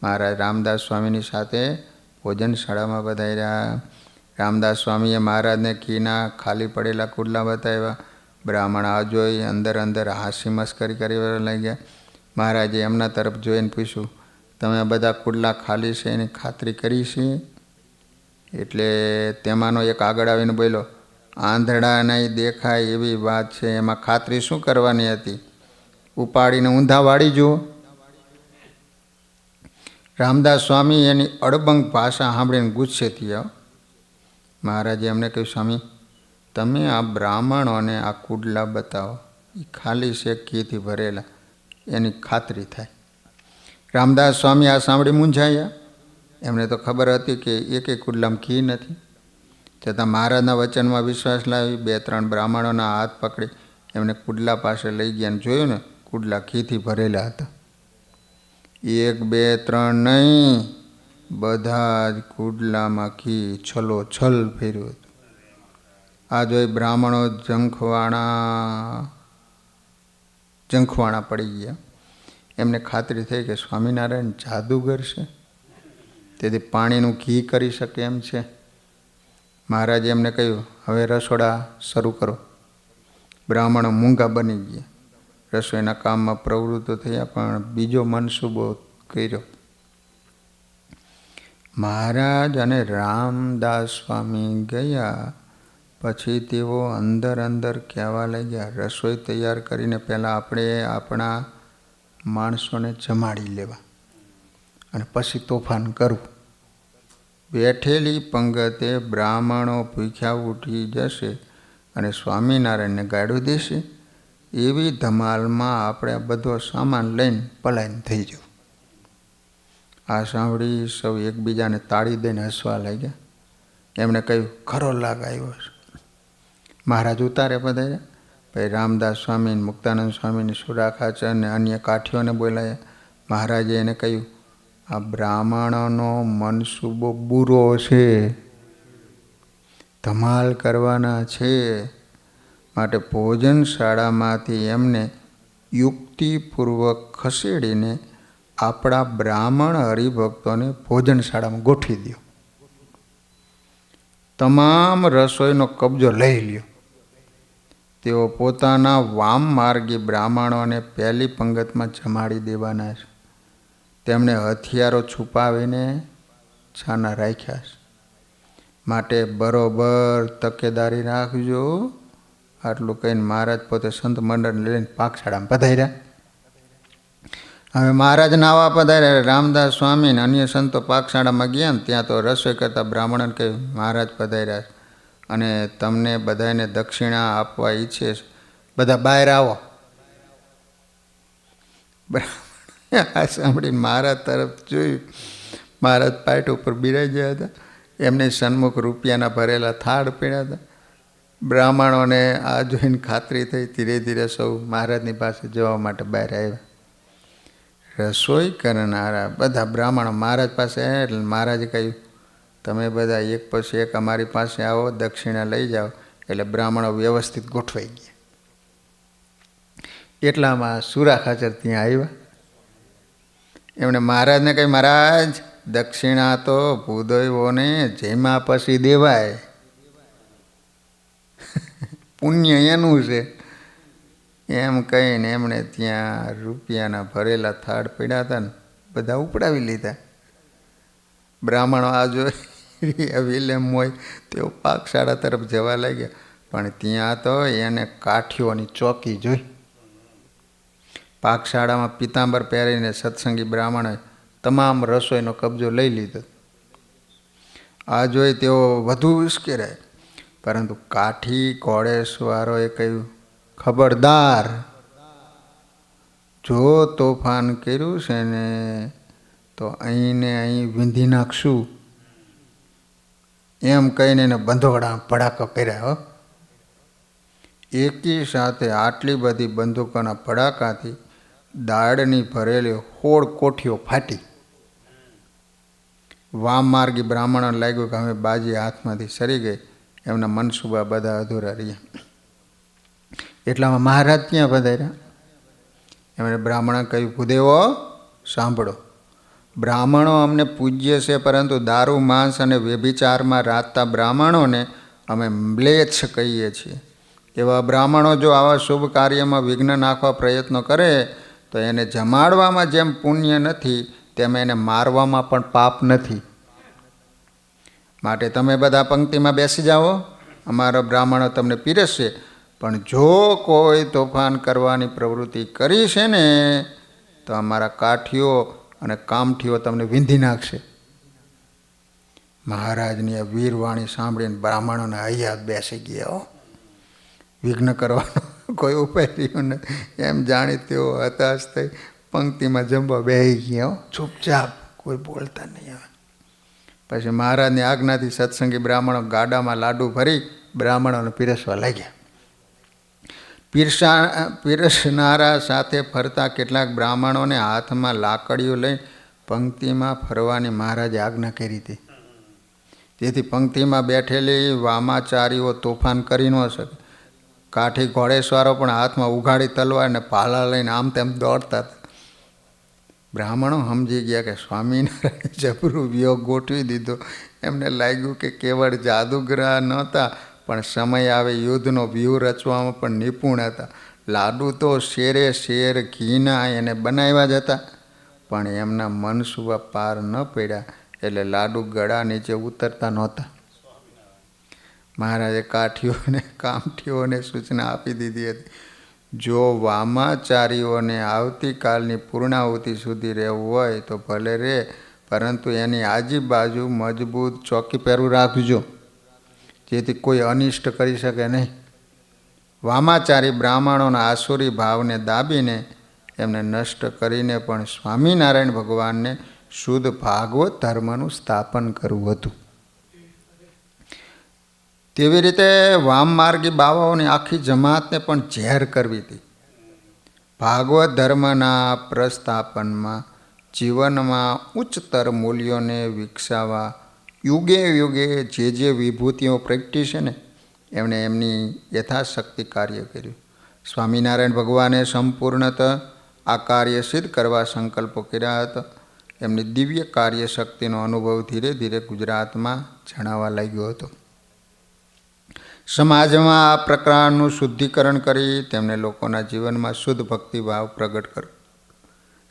મહારાજ રામદાસ સ્વામીની સાથે ભોજનશાળામાં પધાર્યા. રામદાસ સ્વામીએ મહારાજને ઘીના ખાલી પડેલા કુડલા બતાવ્યા. બ્રાહ્મણ આ જોઈ અંદર અંદર હાસી મસ્કરી કરી લાગ્યા. મહારાજે એમના તરફ જોઈને પૂછ્યું, તમે બધા કુડલા ખાલી છે એની ખાતરી કરી છે? એટલે તેમાંનો એક આગળ આવીને બોલ્યો, આંધળા નહીં દેખાય એવી વાત છે, એમાં ખાતરી શું કરવાની હતી? ઉપાડીને ઊંધા વાળી જુઓ. રામદાસ સ્વામી એની અડબંગ ભાષા સાંભળીને ગુસ્સે થયા. મહારાજે એમને કહ્યું, સ્વામી, તમે આ બ્રાહ્મણોને આ કુડલા બતાવો, એ ખાલી છે ઘીથી ભરેલા, એની ખાતરી થાય. રામદાસ સ્વામી આ સાંભળી મૂંઝાયા. એમને તો ખબર હતી કે એકેય કુડલામાં ઘી નથી. છતાં મહારાજના વચનમાં વિશ્વાસ લાવી 2-3 બ્રાહ્મણોના હાથ પકડી એમને કુડલા પાસે લઈ ગયા અને જોયું ને કુડલા ઘીથી ભરેલા હતા. 1, 2, 3 નહીં, બધા જ કુડલામાં ઘી છલોછલ ફેર્યું હતું. આ જોઈ બ્રાહ્મણો ઝંખવાણા પડી ગયા. એમને ખાતરી થઈ કે સ્વામિનારાયણ જાદુગર છે, તેથી પાણીનું ઘી કરી શકે એમ છે. મહારાજે એમને કહ્યું, હવે રસોડા શરૂ કરો. બ્રાહ્મણો મૂંગા બની ગયા. રસોઈના કામમાં પ્રવૃત્ત થયા, પણ બીજો મનસૂબો કર્યો. મહારાજ અને રામદાસ સ્વામી ગયા પછી તેઓ અંદર અંદર કહેવા લાગ્યા, રસોઈ તૈયાર કરીને પહેલાં આપણે આપણા માણસોને જમાડી લેવા અને પછી તોફાન કરવું. બેઠેલી પંગતે બ્રાહ્મણો ભૂખ્યા ઉઠી જશે અને સ્વામિનારાયણને ગાળું દેશે, એવી ધમાલમાં આપણે બધો સામાન લઈને પલાયન થઈ જવું. આ સાંભળી સૌ એકબીજાને તાળી દઈને હસવા લાગ્યા. એમણે કહ્યું, ખરો લાગ આવ્યો છે. મહારાજ ઉતારે પધાર્યા. પછી રામદાસ સ્વામી, મુક્તાનંદ સ્વામીની સુરાખાચર અને અન્ય કાઠીઓને બોલાયા. મહારાજે એને કહ્યું, આ બ્રાહ્મણોનો મનસૂબો બુરો છે, ધમાલ કરવાના છે, માટે ભોજનશાળામાંથી એમને યુક્તિપૂર્વક ખસેડીને આપણા બ્રાહ્મણ હરિભક્તોને ભોજનશાળામાં ગોઠવી દો. તમામ રસોઈનો કબજો લઈ લ્યો. તેઓ પોતાના વામ માર્ગી બ્રાહ્મણોને પહેલી પંગતમાં જમાડી દેવાના છે. તેમણે હથિયારો છુપાવીને છાના રાખ્યા છે, માટે બરોબર તકેદારી રાખજો. આટલું કહીને મહારાજ પોતે સંત મંડળને લઈને પાકશાળામાં પધાર્યા. હવે મહારાજ નાવા પધાર્યા. રામદાસ સ્વામી અને અન્ય સંતો પાકશાળામાં ગયા ને ત્યાં તો રસોઈ કરતા બ્રાહ્મણોને કહ્યું, મહારાજ પધાર્યા અને તમને બધાને દક્ષિણા આપવા ઈચ્છે છે, બધા બહાર આવો. આ સાંભળીને મહારાજ તરફ જોયું. મહારાજ પાટ ઉપર બિરાઈ ગયા હતા. એમની સન્મુખ રૂપિયાના ભરેલા થાળ પીડ્યા હતા. બ્રાહ્મણોને આ જોઈને ખાતરી થઈ. ધીરે ધીરે સૌ મહારાજની પાસે જવા માટે બહાર આવ્યા. રસોઈ કરનારા બધા બ્રાહ્મણો મહારાજ પાસે આવ્યા. એટલે મહારાજે કહ્યું, તમે બધા એક પછી એક અમારી પાસે આવો, દક્ષિણા લઈ જાઓ. એટલે બ્રાહ્મણો વ્યવસ્થિત ગોઠવાઈ ગયા. એટલામાં સુરા ખાચર ત્યાં આવ્યા. એમણે મહારાજને કહ્યું, મહારાજ, દક્ષિણા તો ભૂદૈવોને જેમાં પછી દેવાય, પુણ્ય એનું છે. એમ કહીને એમણે ત્યાં રૂપિયાના ભરેલા થાળ પડ્યા હતા ને બધા ઉપડાવી લીધા. બ્રાહ્મણો આ જોઈ વિલેમ હોય તેઓ પાકશાળા તરફ જવા લાગ્યા. પણ ત્યાં તો એને કાઠીઓની ચોકી જોઈ. પાકશાળામાં પિતાંબર પહેરીને સત્સંગી બ્રાહ્મણોએ તમામ રસોઈનો કબજો લઈ લીધો. આ જોઈ તેઓ વધુ ઉશ્કેરાય. પરંતુ કાઠી ઘોડેસવારોએ કહ્યું, ખબરદાર, જો તોફાન કર્યું છે ને તો અહીં ને અહીં વીંધી નાખશું. એમ કહીને એને બંધોકડા ભડાકા કર્યા. હો, એકી સાથે આટલી બધી બંદૂકોના ભડાકાથી દાળની ભરેલી 16 કોઠીઓ ફાટી. વામ માર્ગી બ્રાહ્મણો લાગ્યું કે હવે બાજી હાથમાંથી સરી ગઈ, એમના મનસુબા બધા અધૂરા રહ્યા. એટલામાં મહારાજ ત્યાં પધાર્યા. એમણે બ્રાહ્મણ કહ્યું, ભૂદેવો સાંભળો, બ્રાહ્મણો અમને પૂજ્ય છે, પરંતુ દારૂ માંસ અને વ્યભિચારમાં રાતતા બ્રાહ્મણોને અમે મ્લેચ્છ કહીએ છીએ. એવા બ્રાહ્મણો જો આવા શુભ કાર્યમાં વિઘ્ન નાખવા પ્રયત્નો કરે તો એને જમાડવામાં જેમ પુણ્ય નથી તેમ એને મારવામાં પણ પાપ નથી. માટે તમે બધા પંક્તિમાં બેસી જાઓ, અમારા બ્રાહ્મણો તમને પીરસશે. પણ જો કોઈ તોફાન કરવાની પ્રવૃત્તિ કરી છે ને તો અમારા કાઠીઓ અને કામઠીઓ તમને વીંધી નાખશે. મહારાજની આ વીરવાણી સાંભળીને બ્રાહ્મણોને હૈયાત બેસી ગયા. વિઘ્ન કરવાનો કોઈ ઉપાય રહ્યો નથી. એમ જાણી તેઓ હતાશ થઈ પંક્તિમાં જમવા બેસી ગયા. ચૂપચાપ, કોઈ બોલતા નહીં. આવે પછી મહારાજની આજ્ઞાથી સત્સંગી બ્રાહ્મણો ગાડામાં લાડુ ભરી બ્રાહ્મણોને પીરસવા લાગ્યા. પીરસનારા સાથે ફરતા કેટલાક બ્રાહ્મણોને હાથમાં લાકડીઓ લઈ પંક્તિમાં ફરવાની મહારાજે આજ્ઞા કરી હતી. જેથી પંક્તિમાં બેઠેલી વામાચારીઓ તોફાન કરી ન શકે. કાઠી ઘોડેસવારો પણ હાથમાં ઉઘાડી તલવાર ને પાલા લઈને આમ તેમ દોડતા હતા. બ્રાહ્મણો સમજી ગયા કે સ્વામિનારાયણ જબરું વિયોગ ગોઠવી દીધો. એમને લાગ્યું કે કેવળ જાદુગરા નહોતા, પણ સમય આવે યુદ્ધનો વ્યૂહ રચવામાં પણ નિપુણ હતા. લાડુ તો શેરે શેર ઘીના એને બનાવ્યા જ હતા, પણ એમના મનસુબા પાર ન પડ્યા એટલે લાડુ ગળા નીચે ઉતરતા નહોતા. મહારાજે કાઠીઓને કામઠીઓને સૂચના આપી દીધી હતી, જો વામાચારીઓને આવતીકાલની પૂર્ણાહુતિ સુધી રહેવું હોય તો ભલે રહે, પરંતુ એની આજુબાજુ મજબૂત ચોકી પહેરું રાખજો, જેથી કોઈ અનિષ્ટ કરી શકે નહીં. વામાચારી બ્રાહ્મણોના આસુરી ભાવને દાબીને એમને નષ્ટ કરીને પણ સ્વામિનારાયણ ભગવાનને શુદ્ધ ભાગવત ધર્મનું સ્થાપન કરવું હતું. તેવી રીતે વામમાર્ગી બાવાઓની આખી જમાતને પણ ઝેર કરવી હતી. ભાગવત ધર્મના પ્રસ્થાપનમાં જીવનમાં ઉચ્ચતર મૂલ્યોને વિકસાવવા યુગે યુગે જે વિભૂતિઓ પ્રગટી છે ને એમણે એમની યથાશક્તિ કાર્ય કર્યું. સ્વામિનારાયણ ભગવાને સંપૂર્ણતઃ આ કાર્ય સિદ્ધ કરવા સંકલ્પો કર્યા હતા. એમની દિવ્ય કાર્ય શક્તિનો અનુભવ ધીરે ધીરે ગુજરાતમાં જણાવવા લાગ્યો હતો. સમાજમાં આ પ્રકારનું શુદ્ધિકરણ કરી તેમને લોકોના જીવનમાં શુદ્ધ ભક્તિભાવ પ્રગટ કર્યો.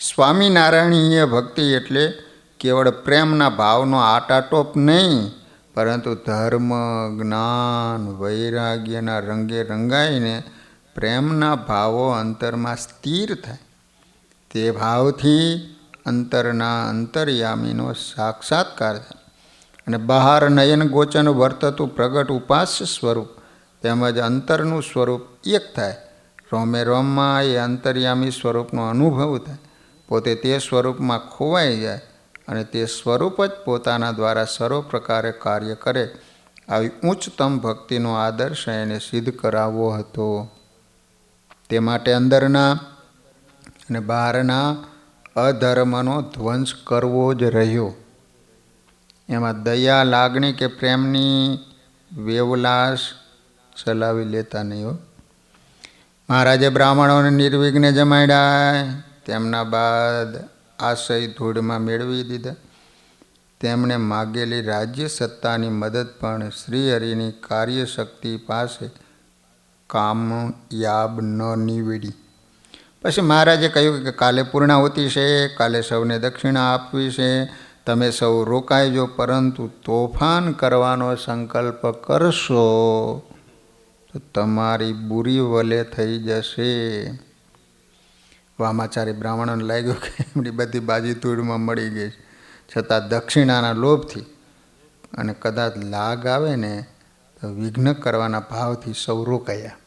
સ્વામિનારાયણીય ભક્તિ એટલે કેવળ પ્રેમના ભાવનો આટાટોપ નહીં, પરંતુ ધર્મ, જ્ઞાન, વૈરાગ્યના રંગે રંગાઈને પ્રેમના ભાવો અંતરમાં સ્થિર થાય. તે ભાવથી અંતરના અંતર્યામીનો સાક્ષાત્કાર થાય અને બહાર નયન ગોચન વર્તતું પ્રગટ ઉપાસ્ય સ્વરૂપ તેમજ અંતરનું સ્વરૂપ એક થાય. રોમે રોમમાં એ અંતર્યામી સ્વરૂપનો અનુભવ થાય. પોતે તે સ્વરૂપમાં ખોવાઈ જાય અને તે સ્વરૂપ જ પોતાના દ્વારા સર્વ પ્રકારે કાર્ય કરે. આવી ઉચ્ચતમ ભક્તિનો આદર્શ એને સિદ્ધ કરાવવો હતો. તે માટે અંદરના અને બહારના અધર્મનો ધ્વંસ કરવો જ રહ્યો. એમાં દયા, લાગણી કે પ્રેમની વેવલાસ ચલાવી લેતા નહીં. હો, મહારાજે બ્રાહ્મણોને નિર્વિઘ્ને જમાડ્યા. તેમના બાદ આશય ધૂળમાં મેળવી દીધા. તેમણે માગેલી રાજ્ય સત્તાની મદદ પણ શ્રીહરિની કાર્યશક્તિ પાસે કામયાબ ન નીવડી. પછી મહારાજે કહ્યું કે કાલે પૂર્ણાહુતિ છે, કાલે સૌને દક્ષિણા આપવી છે, તમે સૌ રોકાઈજો, પરંતુ તોફાન કરવાનો સંકલ્પ કરશો તો તમારી બુરી વલે થઈ જશે. વામાચારી બ્રાહ્મણોને લાગ્યું કે એમની બધી બાજી ધૂળમાં મળી ગઈ, છતાં દક્ષિણાના લોભથી અને કદાચ લાગ આવે ને તો વિઘ્ન કરવાના ભાવથી સૌ રોકાયા.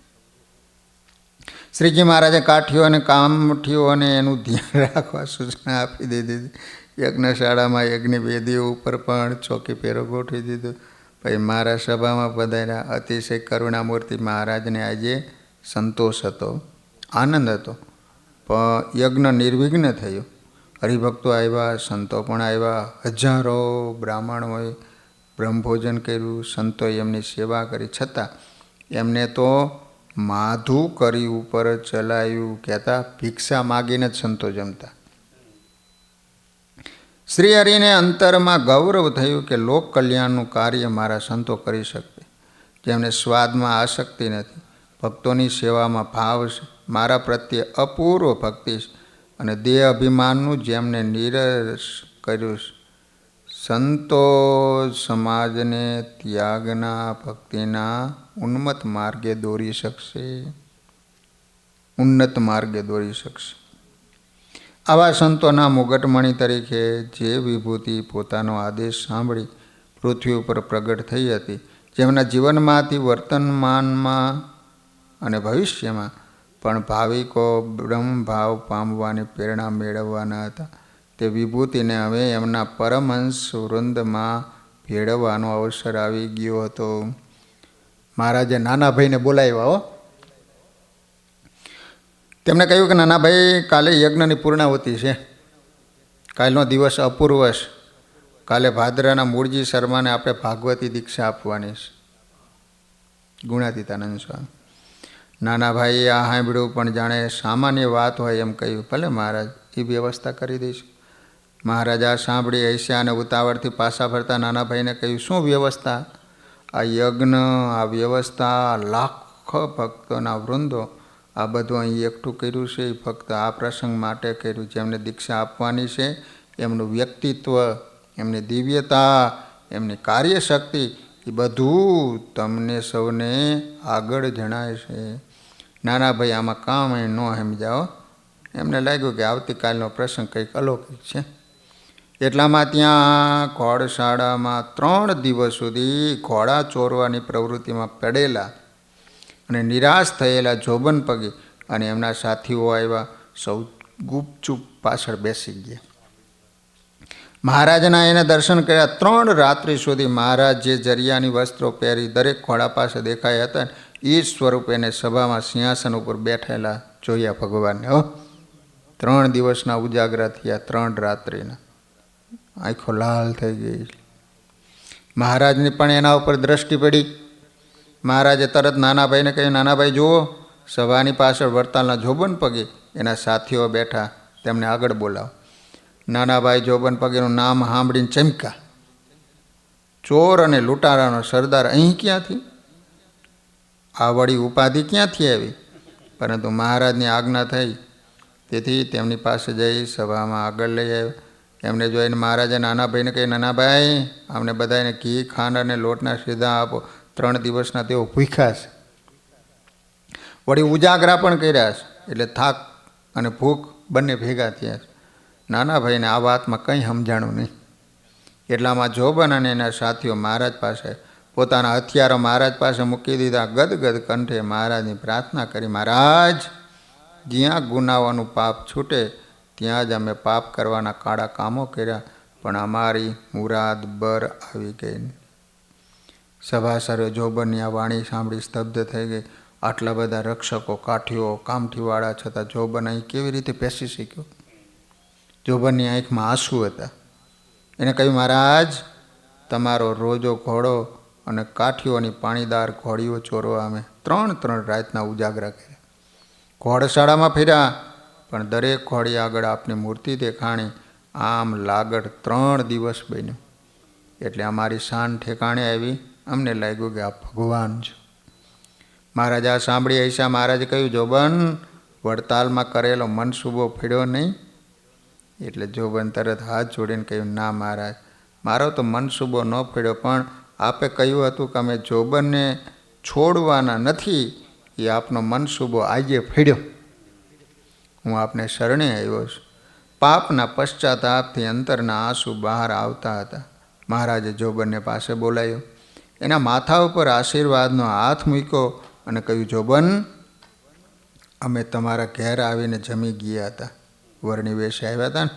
શ્રીજી મહારાજે કાઠીઓ અને કામઠીઓને એનું ધ્યાન રાખવા સૂચના આપી દીધી. યજ્ઞશાળામાં યજ્ઞ વેદીઓ ઉપર પણ ચોકી પહેરો ગોઠવી દીધો. પછી મારા સભામાં પધાર્યા. અતિશય કરુણામૂર્તિ મહારાજને આજે સંતોષ હતો, આનંદ હતો. પણ યજ્ઞ નિર્વિઘ્ન થયો. હરિભક્તો આવ્યા, સંતો પણ આવ્યા. હજારો બ્રાહ્મણોએ બ્રહ્મભોજન કર્યું, સંતોએ એમની સેવા કરી. છતાં એમને તો માધું કરી ઉપર ચલાયું. કહેતા ભિક્ષા માગીને જ સંતો જમતા. શ્રી હરિને અંતરમાં ગૌરવ થયું કે લોક કલ્યાણનું કાર્ય મારા સંતો કરી શકશે, જેમને સ્વાદમાં આસક્તિ નથી, ભક્તોની સેવામાં ભાવ છે, મારા પ્રત્યે અપૂર્વ ભક્તિ છે અને દેહ અભિમાનનું જેમને નિરસ કર્યું છે. સંતો સમાજને ત્યાગના ભક્તિના ઉન્નત માર્ગે દોરી શકશે, ઉન્નત માર્ગે દોરી શકશે. આવા સંતોના મુગટમણી તરીકે જે વિભૂતિ પોતાનો આદેશ સાંભળી પૃથ્વી ઉપર પ્રગટ થઈ હતી, જેમના જીવનમાંથી વર્તમાનમાં અને ભવિષ્યમાં પણ ભાવિકો બ્રહ્મભાવ પામવાની પ્રેરણા મેળવવાના હતા, તે વિભૂતિને હવે એમના પરમહંસ વૃંદમાં ભેળવવાનો અવસર આવી ગયો હતો. મહારાજે નાના ભાઈને બોલાવ્યા. હો, તેમણે કહ્યું કે નાના ભાઈ, કાલે યજ્ઞની પૂર્ણાહુતિ છે, કાલનો દિવસ અપૂર્વ છે. કાલે ભાદરાના મૂળજી શર્માને આપણે ભાગવતી દીક્ષા આપવાની છે, ગુણાતીતાનંદ સ્વામી. નાના ભાઈએ આ સાંભળ્યું, પણ જાણે સામાન્ય વાત હોય એમ કહ્યું, ભલે મહારાજ, એ વ્યવસ્થા કરી દઈશું. મહારાજ આ સાંભળી હસ્યા અને ઉતાવળથી પાછા ફરતા નાના ભાઈને કહ્યું, શું વ્યવસ્થા? આ યજ્ઞ, આ વ્યવસ્થા, લાખો ભક્તોના વૃંદો, આ બધું અહીં એકઠું કર્યું છે, ફક્ત આ પ્રસંગ માટે કર્યું. જેમને દીક્ષા આપવાની છે એમનું વ્યક્તિત્વ, એમની દિવ્યતા, એમની કાર્યશક્તિ, એ બધું તમને સૌને આગળ જણાય છે. નાના ભાઈ આમાં કામ એ ન સમજાવો. એમને લાગ્યું કે આવતીકાલનો પ્રસંગ કંઈક અલૌકિક છે. એટલામાં ત્યાં ઘોડશાળામાં 3 દિવસ સુધી ઘોડા ચોરવાની પ્રવૃત્તિમાં પડેલા અને નિરાશ થયેલા જોબન પગી અને એમના સાથીઓ આવ્યા. સૌ ગુપચુપ પાછળ બેસી ગયા. મહારાજના એને દર્શન કર્યા. 3 રાત્રિ સુધી મહારાજ જે જરિયાની વસ્ત્રો પહેરી દરેક ઘોડા પાસે દેખાયા હતા, એ જ સ્વરૂપ એને સભામાં સિંહાસન ઉપર બેઠેલા જોયા ભગવાનને. 3 દિવસના ઉજાગરા થયા, 3 રાત્રિના. આંખો લાલ થઈ ગઈ. મહારાજની પણ એના ઉપર દ્રષ્ટિ પડી. મહારાજે તરત નાના ભાઈને કહ્યું, નાના ભાઈ જુઓ, સભાની પાછળ વડતાલના જોબન પગે એના સાથીઓ બેઠા, તેમને આગળ બોલાવો. નાના ભાઈ જોબન પગેનું નામ સાંભળીને ચમક્યા. ચોર અને લૂંટારાનો સરદાર અહીં ક્યાંથી? આ વળી ઉપાધિ ક્યાંથી આવી? પરંતુ મહારાજની આજ્ઞા થઈ, તેથી તેમની પાસે જઈ સભામાં આગળ લઈ આવ્યા. એમને જોઈને મહારાજે નાના ભાઈને કહ્યું, નાના ભાઈ, અમને બધાને ઘી, ખાંડ અને લોટના સીધા આપો. 3 દિવસના તેઓ ભૂખ્યા છે, વળી ઉજાગરા પણ કર્યા છે, એટલે થાક અને ભૂખ બંને ભેગા થયા છે. નાના ભાઈને આ વાતમાં કંઈ સમજાણું નહીં. એટલામાં જોબન અને એના સાથીઓ મહારાજ પાસે પોતાના હથિયારો મહારાજ પાસે મૂકી દીધા. ગદગદ કંઠે મહારાજની પ્રાર્થના કરી, મહારાજ, જ્યાં ગુનાઓનું પાપ છૂટે ત્યાં જ અમે પાપ કરવાના કાળા કામો કર્યા, પણ અમારી મુરાદ બર આવી ગઈ. સભાસરો જોબનની આ વાણી સાંભળી સ્તબ્ધ થઈ ગઈ. આટલા બધા રક્ષકો, કાઠીઓ, કામઠીવાળા છતાં જોબન અહીં કેવી રીતે બેસી શક્યો? જોબનની આંખમાં આંસુ હતા. એને કહ્યું, મહારાજ, તમારો રોજો ઘોડો અને કાઠીઓની પાણીદાર ઘોડીઓ ચોરવા અમે 3 રાતના ઉજાગરા કર્યા. ઘોડશાળામાં ફર્યા, પણ દરેક ઘોડી આગળ આપની મૂર્તિ દેખાણી. આમ લાગડ 3 દિવસ બન્યું. એટલે અમારી શાન ઠેકાણે આવી. અમને લાગ્યું કે આ ભગવાન છે. મહારાજ આ સાંભળી હૈસા. મહારાજે કહ્યું, જોબન, વડતાલમાં કરેલો મનસૂબો ફેડ્યો નહીં? એટલે જોબન તરત હાથ જોડીને કહ્યું, ના મહારાજ, મારો તો મનસૂબો ન ફેડ્યો, પણ આપે કહ્યું હતું કે અમે જોબનને છોડવાના નથી, એ આપનો મનસૂબો આજે ફેડ્યો. હું આપને શરણે આવ્યો છું. પાપના પશ્ચાતાપથી અંતરના આંસુ બહાર આવતા હતા. મહારાજે જોબનને પાસે બોલાયો, એના માથા ઉપર આશીર્વાદનો હાથ મૂક્યો અને કહ્યું, જોબન, અમે તમારા ઘેર આવીને જમી ગયા હતા. વર્ણિવેશે આવ્યા હતા ને.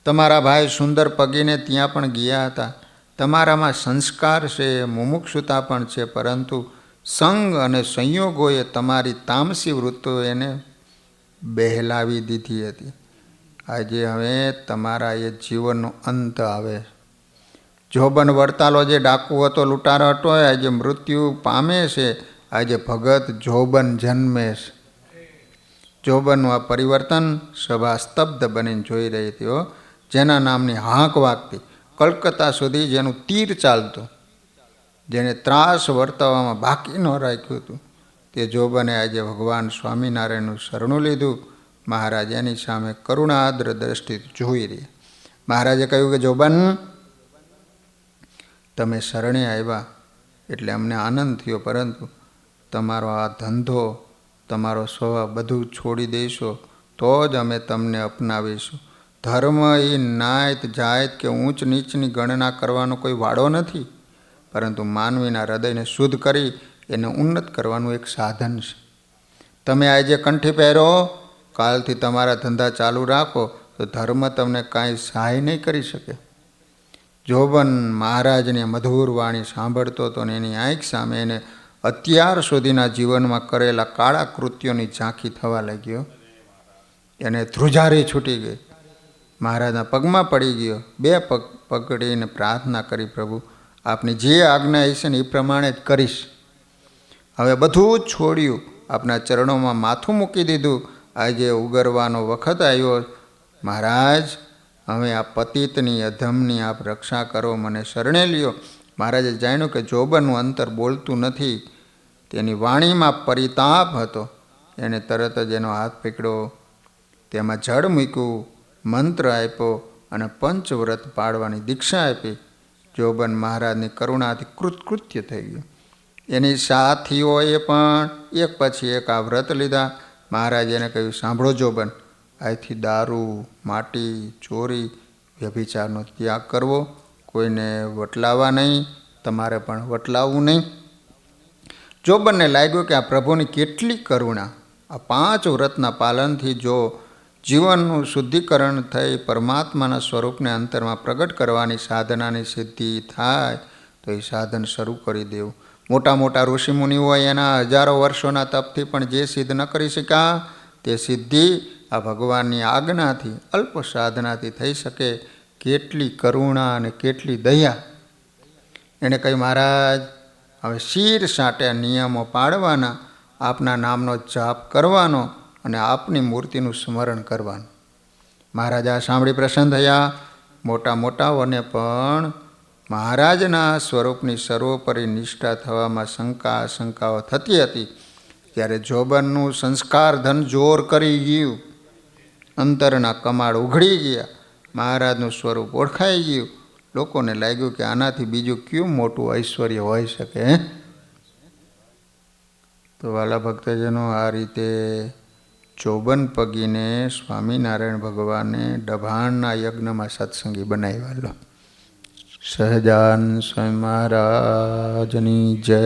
તમારા ભાઈ સુંદર પગીને ત્યાં પણ ગયા હતા. તમારામાં સંસ્કાર છે, મુમુક્ષુતા પણ છે, પરંતુ સંગ અને સંયોગોએ તમારી તામસી વૃત્તિઓ એને બહેલાવી દીધી હતી. આજે હવે તમારા એ જીવનનો અંત આવે. જોબન વડતાલો જે ડાકુ હતો, લૂંટારો હતો, આજે મૃત્યુ પામે છે. આજે ભગત જોબન જન્મે છે. જોબનનું આ પરિવર્તન સભા સ્તબ્ધ બનીને જોઈ રહી હતી. જેના નામની હાંક વાગતી, કલકત્તા સુધી જેનું તીર ચાલતું, જેને ત્રાસ વર્તવામાં બાકી ન રાખ્યું હતું, તે જોબને આજે ભગવાન સ્વામિનારાયણનું શરણું લીધું. મહારાજ એની સામે કરુણાદ્ર દ્રષ્ટિથી જોઈ રહ્યા. મહારાજે કહ્યું કે જોબન, તમે શરણે આવ્યા એટલે અમને આનંદ થયો, પરંતુ તમારો આ ધંધો, તમારો સ્વભાવ બધું છોડી દઈશો તો જ અમે તમને અપનાવીશું. ધર્મ એ નાયત જાયત કે ઊંચ નીચની ગણના કરવાનો કોઈ વાડો નથી, પરંતુ માનવીના હૃદયને શુદ્ધ કરી એને ઉન્નત કરવાનું એક સાધન છે. તમે આજે કંઠી પહેરો, કાલથી તમારા ધંધા ચાલુ રાખો તો ધર્મ તમને કાંઈ સહાય નહીં કરી શકે. જોબન મહારાજની મધુર વાણી સાંભળતો હતો ને એની આંખ સામે એને અત્યાર સુધીના જીવનમાં કરેલા કાળા કૃત્યોની ઝાંખી થવા લાગ્યો. એને ધ્રુજારી છૂટી ગઈ. મહારાજના પગમાં પડી ગયો. બે પગ પકડીને પ્રાર્થના કરી, પ્રભુ આપની જે આજ્ઞા હશે ને એ પ્રમાણે જ કરીશ. હવે બધું જ છોડ્યું, આપના ચરણોમાં માથું મૂકી દીધું. આજે ઉગરવાનો વખત આવ્યો. મહારાજ, હવે આ પતિતની અધમની આપ રક્ષા કરો, મને શરણે લ્યો. મહારાજે જાણ્યું કે જોબનનું અંતર બોલતું નથી, તેની વાણીમાં પરિતાપ હતો. એણે તરત જ એનો હાથ પકડ્યો, તેમાં જળ મૂક્યું, મંત્ર આપ્યો અને પંચવ્રત પાળવાની દીક્ષા આપી. જોબન મહારાજની કરુણાથી કૃતકૃત્ય થઈ ગયું. એની સાથીઓએ પણ એક પછી એક આ વ્રત લીધા. મહારાજ એને કહ્યું, સાંભળો જોબન, આજથી દારૂ, માટી, ચોરી, વ્યભિચારનો ત્યાગ કરવો, કોઈને વટલાવા નહીં, તમારે પણ વટલાવવું નહીં. જોબનને લાગ્યું કે આ પ્રભુની કેટલી કરુણા. આ 5 વ્રતના પાલનથી જો જીવનનું શુદ્ધિકરણ થઈ પરમાત્માના સ્વરૂપને અંતરમાં પ્રગટ કરવાની સાધનાની સિદ્ધિ થાય તો એ સાધન શરૂ કરી દેવું. મોટા મોટા ઋષિમુનિઓ એના હજારો વર્ષોના તપથી પણ જે સિદ્ધ ન કરી શક્યા, તે સિદ્ધિ આ ભગવાનની આજ્ઞાથી, અલ્પ સાધનાથી થઈ શકે. કેટલી કરુણા અને કેટલી દયા. એણે કહ્યું, મહારાજ, હવે શીર સાટે નિયમો પાળવાના, આપના નામનો જાપ કરવાનો અને આપની મૂર્તિનું સ્મરણ કરવાનું. મહારાજ આ સાંભળી પ્રસન્ન થયા. મોટા મોટાઓને પણ મહારાજના સ્વરૂપની સર્વોપરી નિષ્ઠા થવામાં શંકાઓ થતી હતી. ત્યારે જોબનનું સંસ્કાર ધન જોર કરી ગયું. અંતરના કમાડ ઉઘડી ગયા. મહારાજનું સ્વરૂપ ઓળખાઈ ગયું. લોકોને લાગ્યું કે આનાથી બીજું કયું મોટું ઐશ્વર્ય હોઈ શકે. તો વાલા ભક્તજનો, આ રીતે જોબન પગીને સ્વામિનારાયણ ભગવાને ડભાણના યજ્ઞમાં સત્સંગી બનાવ્યા. લો, સહજાન સ્વામી મહારાજની જય.